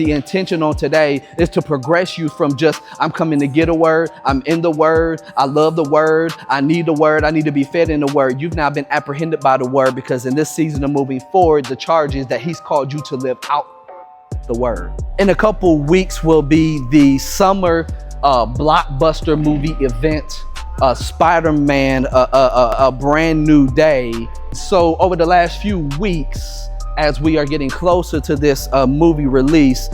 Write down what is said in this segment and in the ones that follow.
The intention on today is to progress you from just, I'm coming to get a word, I'm in the word, I love the word, I need the word, I need to be fed in the word. You've now been apprehended by the word, because in this season of moving forward, the charge is that he's called you to live out the word. In a couple weeks will be the summer blockbuster movie event, Spider-Man, a brand new day. So over the last few weeks, as we are getting closer to this movie release,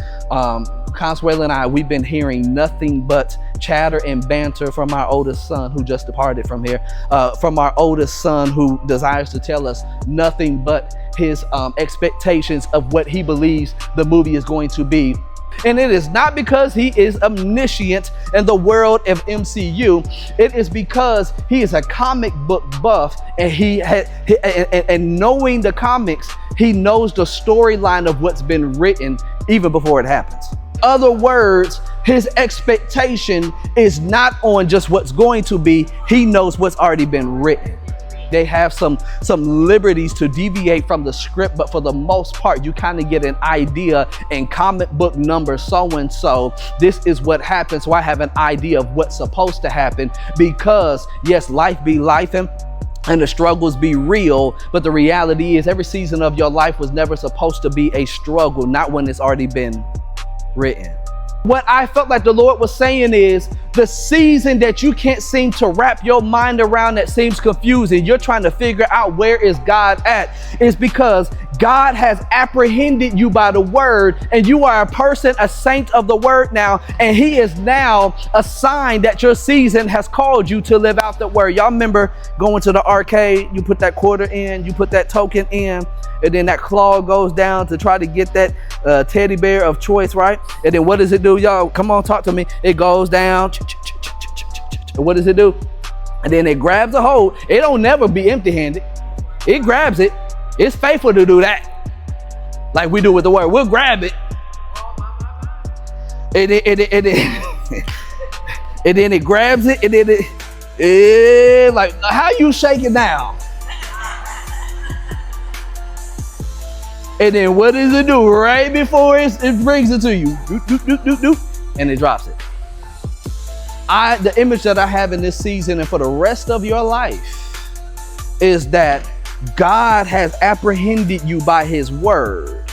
Consuelo and I, we've been hearing nothing but chatter and banter from our oldest son, who just departed from here, from our oldest son, who desires to tell us nothing but his expectations of what he believes the movie is going to be. And it is not because he is omniscient in the world of MCU. It is because he is a comic book buff, and and knowing the comics, he knows the storyline of what's been written even before it happens. Other words, his expectation is not on just what's going to be. He knows what's already been written. They have some liberties to deviate from the script, but for the most part, you kind of get an idea in comic book number so-and-so, this is what happens. So I have an idea of what's supposed to happen, because yes, life be lifing and the struggles be real, but the reality is every season of your life was never supposed to be a struggle, not when it's already been written. What I felt like the Lord was saying is, the season that you can't seem to wrap your mind around, that seems confusing, you're trying to figure out where is God at, is because God has apprehended you by the word, and you are a person, a saint of the word now, and he is now a sign that your season has called you to live out the word. Y'all remember going to the arcade, you put that quarter in, you put that token in, and then that claw goes down to try to get that teddy bear of choice, right? And then what does it do, y'all? Come on, talk to me. It goes down. And what does it do? And then it grabs a hold. It don't never be empty-handed. It grabs it. It's faithful to do that, like we do with the word. We'll grab it. And then it grabs it. And then it like, how you shake it now? And then what does it do right before it brings it to you? And it drops it. The image that I have in this season and for the rest of your life is that God has apprehended you by his word.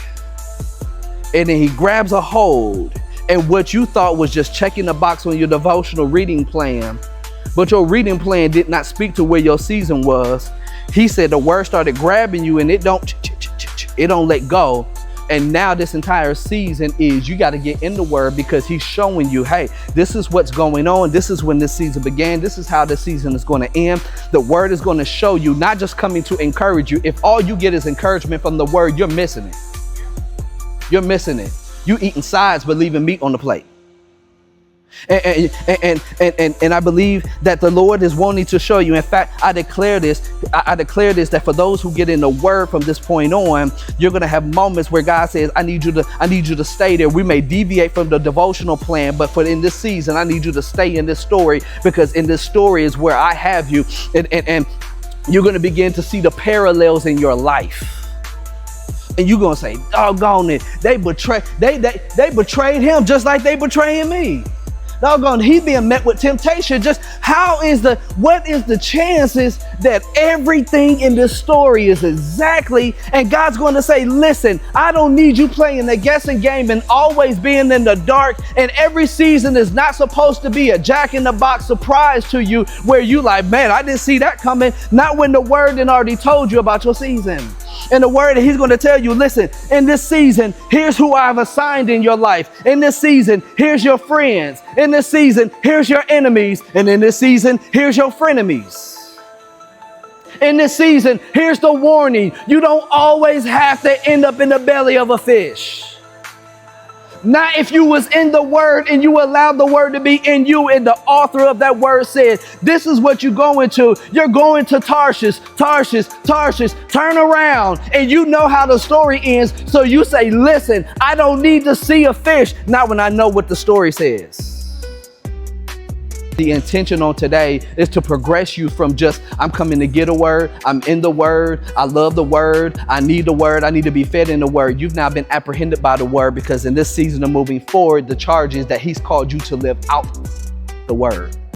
And then he grabs a hold, and what you thought was just checking the box on your devotional reading plan, but your reading plan did not speak to where your season was. He said the word started grabbing you, and it don't let go. And now this entire season is, you got to get in the word, because he's showing you, hey, this is what's going on. This is when this season began. This is how this season is going to end. The word is going to show you, not just coming to encourage you. If all you get is encouragement from the word, you're missing it. You're missing it. You eating sides, but leaving meat on the plate. And I believe that the Lord is wanting to show you. In fact, I declare this, that for those who get in the word from this point on, you're going to have moments where God says, I need you to stay there. We may deviate from the devotional plan, but in this season, I need you to stay in this story, because in this story is where I have you. And you're going to begin to see the parallels in your life. And you're going to say, doggone it, they betrayed him just like they betraying me. Doggone, he's being met with temptation. What is the chances that everything in this story is exactly, and God's going to say, listen, I don't need you playing the guessing game and always being in the dark, and every season is not supposed to be a jack-in-the-box surprise to you where you like, man, I didn't see that coming. Not when the word had already told you about your season. And the word that he's going to tell you, listen, in this season, here's who I've assigned in your life. In this season, here's your friends. In this season, here's your enemies. And in this season, here's your frenemies. In this season, here's the warning. You don't always have to end up in the belly of a fish. Not if you was in the word and you allowed the word to be in you, and the author of that word said, this is what you're going to. You're going to Tarshish, turn around, and you know how the story ends. So you say, listen, I don't need to see a fish. Not when I know what the story says. The intention on today is to progress you from just, I'm coming to get a word, I'm in the word, I love the word, I need the word, I need to be fed in the word. You've now been apprehended by the word, because in this season of moving forward, the charge is that he's called you to live out the word.